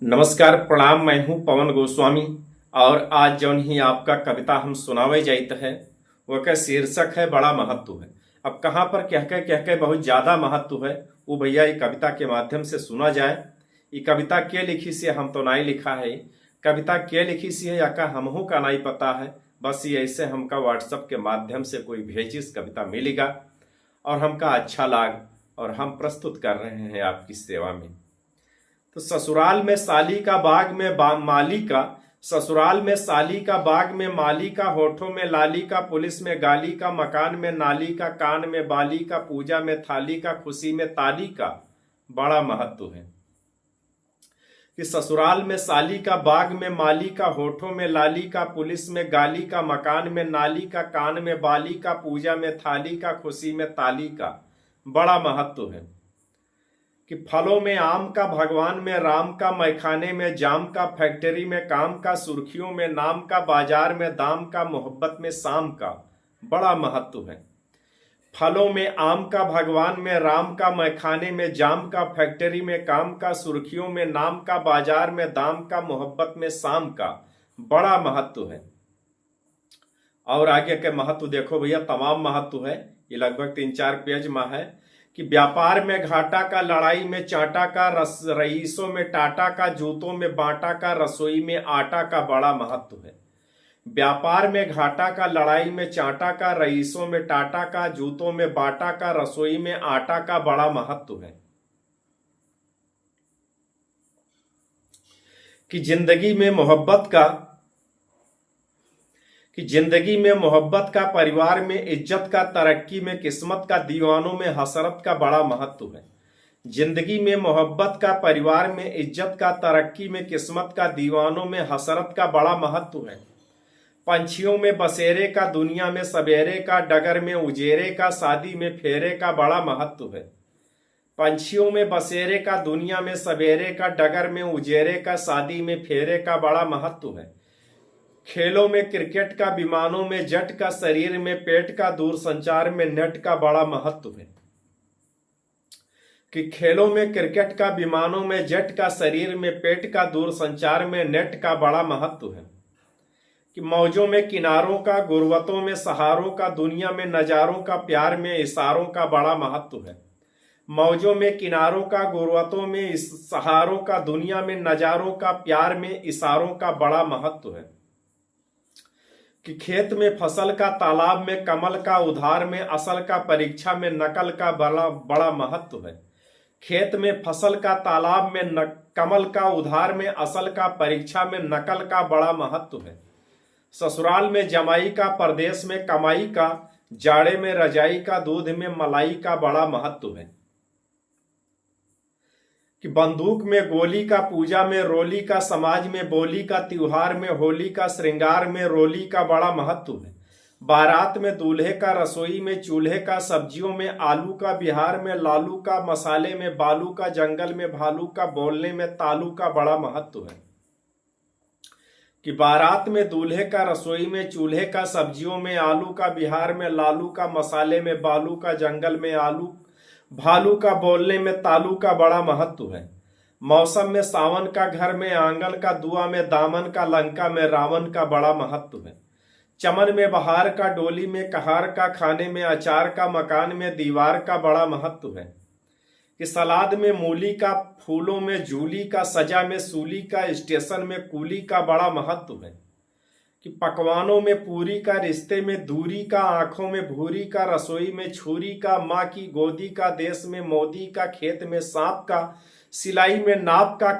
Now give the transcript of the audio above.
नमस्कार प्रणाम। मैं हूं पवन गोस्वामी और आज जौन ही आपका कविता हम सुनावे जाइत है वह का शीर्षक है बड़ा महत्व है। अब कहाँ पर कह के बहुत ज्यादा महत्व है वो भैया ये कविता के माध्यम से सुना जाए। ये कविता के लिखी से हम तो नहीं लिखा है, कविता के लिखी सी है या का हमहू का नहीं पता है। बस ये ऐसे हमका व्हाट्सएप के माध्यम से कोई भेजिस कविता मिलेगा और हमका अच्छा लाग और हम प्रस्तुत कर रहे हैं आपकी सेवा में। तो ससुराल में साली का बाग में माली का, ससुराल में साली का बाग में माली का, होठों में लाली का, पुलिस में गाली का, मकान में नाली का, कान में बाली का, पूजा में थाली का, खुशी में ताली का बड़ा महत्व है। कि ससुराल में साली का बाग में माली का, होठों में लाली का, पुलिस में गाली का, मकान में नाली का, कान में बाली का, पूजा में थाली का, खुशी में ताली का बड़ा महत्व है। कि फलों में आम का, भगवान में राम का, मैखाने में जाम का, फैक्ट्री में काम का, सुर्खियों में नाम का, बाजार में दाम का, मोहब्बत में शाम का बड़ा महत्व है। फलों में आम का, भगवान में राम का, मैखाने में जाम का, फैक्ट्री में काम का, सुर्खियों में नाम का, बाजार में दाम का, मोहब्बत में शाम का बड़ा महत्व है। और आगे के महत्व देखो भैया, तमाम महत्व है, ये लगभग 3-4 पेज में है। कि व्यापार में घाटा का, लड़ाई में चाटा का, रईसों में टाटा का, जूतों में बाटा का, रसोई में आटा का बड़ा महत्व है। व्यापार में घाटा का, लड़ाई में चाटा का, रईसों में टाटा का, जूतों में बाटा का, रसोई में आटा का बड़ा महत्व है। कि जिंदगी में मोहब्बत का, कि जिंदगी में मोहब्बत का, परिवार में इज्जत का, तरक्की में किस्मत का, दीवानों में हसरत का बड़ा महत्व है। जिंदगी में मोहब्बत का, परिवार में इज्जत का, तरक्की में किस्मत का, दीवानों में हसरत का बड़ा महत्व है। पंछियों में बसेरे का, दुनिया में सवेरे का, डगर में उजेरे का, शादी में फेरे का बड़ा महत्व है। पंछियों में बसेरे का, दुनिया में सवेरे का, डगर में उजेरे का, शादी में फेरे का बड़ा महत्व है। खेलों में क्रिकेट का, विमानों में जट का, शरीर में पेट का, दूर संचार में नेट का बड़ा महत्व है। कि खेलों में क्रिकेट का, विमानों में जट का, शरीर में पेट का, दूर संचार में नेट का बड़ा महत्व है। कि मौजों में किनारों का, गुर्बतों में सहारों का, दुनिया में नजारों का, प्यार में इशारों का बड़ा महत्व है। मौजों में किनारों का, गुर्बतों में सहारों का, दुनिया में नजारों का, प्यार में इशारों का बड़ा महत्व है। कि खेत में फसल का, तालाब में कमल का, उधार में असल का, परीक्षा में नकल का बड़ा महत्व है। खेत में फसल का, तालाब में कमल का, उधार में असल का, परीक्षा में नकल का बड़ा महत्व है। ससुराल में जमाई का, परदेश में कमाई का, जाड़े में रजाई का, दूध में मलाई का बड़ा महत्व है। कि बंदूक में गोली का, पूजा में रोली का, समाज में बोली का, त्योहार में होली का, श्रृंगार में रोली का बड़ा महत्व है। बारात में दूल्हे का, रसोई में चूल्हे का, सब्जियों में आलू का, बिहार में लालू का, मसाले में बालू का, जंगल में भालू का, बोलने में तालू का बड़ा महत्व है। कि बारात में दूल्हे का, रसोई में चूल्हे का, सब्जियों में आलू का, बिहार में लालू का, मसाले में बालू का, जंगल में आलू भालू का, बोलने में तालू का बड़ा महत्व है। मौसम में सावन का, घर में आंगन का, दुआ में दामन का, लंका में रावण का बड़ा महत्व है। चमन में बहार का, डोली में कहार का, खाने में अचार का, मकान में दीवार का बड़ा महत्व है। कि सलाद में मूली का, फूलों में जूली का, सजा में सूली का, स्टेशन में कूली का बड़ा महत्व है। कि पकवानों में पूरी का, रिश्ते में दूरी का, आंखों में भूरी का, रसोई में छुरी का, माँ की गोदी का, देश में मोदी का, खेत में सांप का, सिलाई में नाप का,